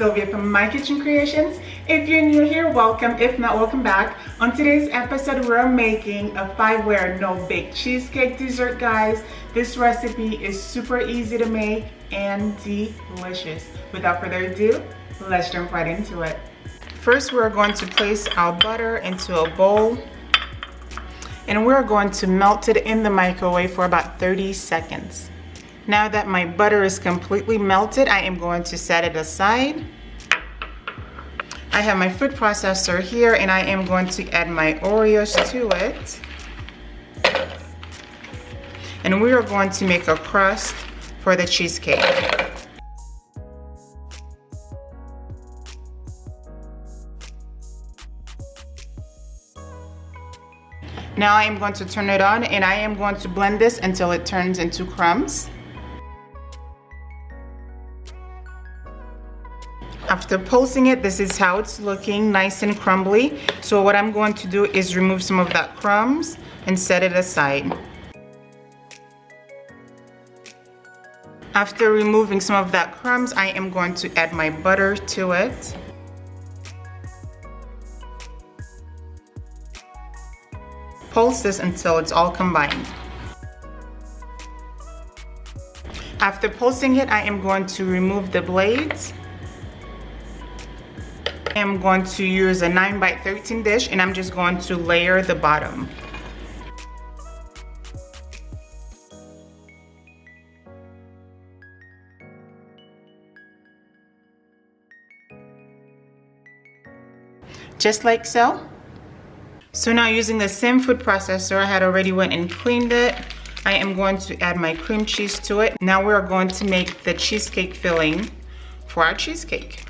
Sylvia from My Kitchen Creations. If you're new here, welcome. If not, welcome back. On today's episode, we're making a 5-layer no-bake cheesecake dessert, guys. This recipe is super easy to make and delicious. Without further ado, let's jump right into it. First, we're going to place our butter into a bowl, and we're going to melt it in the microwave for about 30 seconds. Now that my butter is completely melted, I am going to set it aside. I have my food processor here, and I am going to add my Oreos to it. And we are going to make a crust for the cheesecake. Now I am going to turn it on, and I am going to blend this until it turns into crumbs. After pulsing it, this is how it's looking, nice and crumbly. So what I'm going to do is remove some of that crumbs and set it aside. After removing some of that crumbs, I am going to add my butter to it. Pulse this until it's all combined. After pulsing it, I am going to remove the blades. I am going to use a 9x13 dish, and I'm just going to layer the bottom. Just like so. So now, using the same food processor, I had already went and cleaned it. I am going to add my cream cheese to it. Now we're going to make the cheesecake filling for our cheesecake.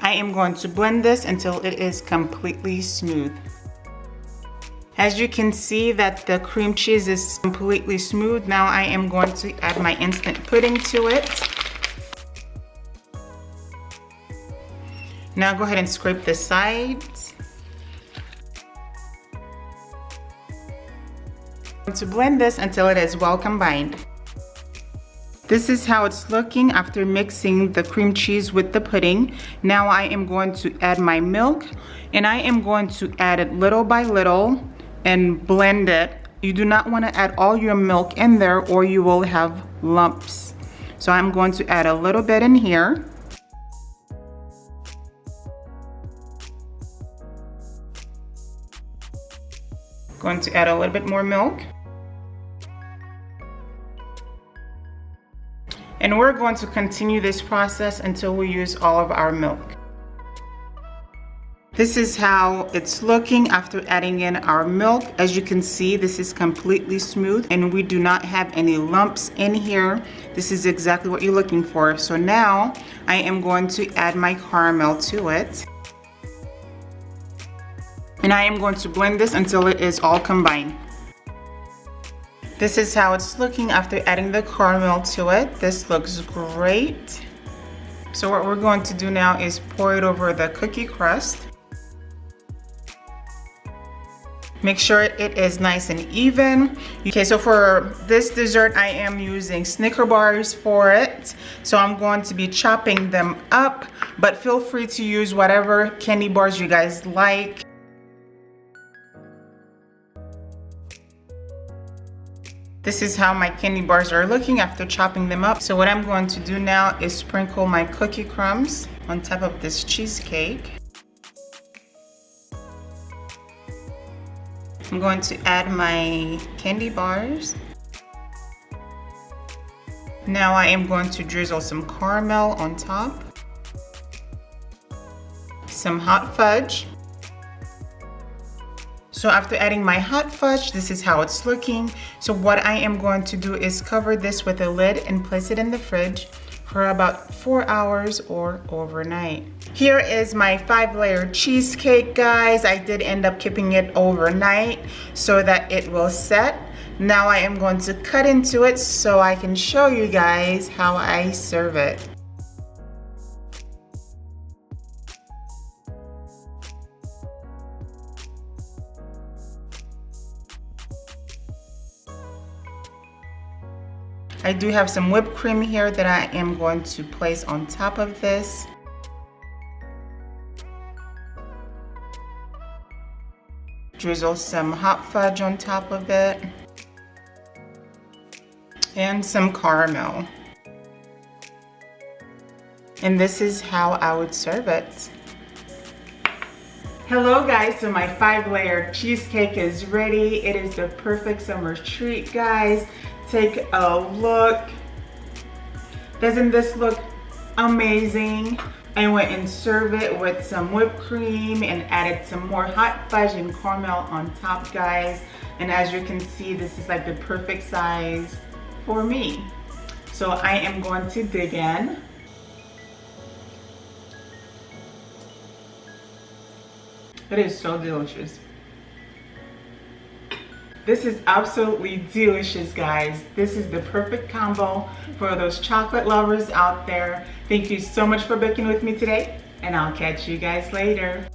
I am going to blend this until it is completely smooth. As you can see that the cream cheese is completely smooth, now I am going to add my instant pudding to it. Now go ahead and scrape the sides. I'm going to blend this until it is well combined. This is how it's looking after mixing the cream cheese with the pudding. Now I am going to add my milk, and I am going to add it little by little and blend it. You do not want to add all your milk in there or you will have lumps. So I'm going to add a little bit in here. Going to add a little bit more milk. And we're going to continue this process until we use all of our milk. This is how it's looking after adding in our milk. As you can see, this is completely smooth and we do not have any lumps in here. This is exactly what you're looking for. So now I am going to add my caramel to it. And I am going to blend this until it is all combined. This is how it's looking after adding the caramel to it. This looks great. So what we're going to do now is pour it over the cookie crust. Make sure it is nice and even. Okay, so for this dessert, I am using Snicker bars for it. So I'm going to be chopping them up, but feel free to use whatever candy bars you guys like. This is how my candy bars are looking after chopping them up. So what I'm going to do now is sprinkle my cookie crumbs on top of this cheesecake. I'm going to add my candy bars. Now I am going to drizzle some caramel on top, some hot fudge. So after adding my hot fudge, this is how it's looking. So what I am going to do is cover this with a lid and place it in the fridge for about 4 hours or overnight. Here is my 5-layer cheesecake, guys. I did end up keeping it overnight so that it will set. Now I am going to cut into it so I can show you guys how I serve it. I do have some whipped cream here that I am going to place on top of this. Drizzle some hot fudge on top of it. And some caramel. And this is how I would serve it. Hello guys, so my 5-layer cheesecake is ready. It is the perfect summer treat, guys. Take a look. Doesn't this look amazing? I went and served it with some whipped cream and added some more hot fudge and caramel on top, guys. And as you can see, this is like the perfect size for me. So I am going to dig in. It is so delicious. This is absolutely delicious, guys. This is the perfect combo for those chocolate lovers out there. Thank you so much for baking with me today, and I'll catch you guys later.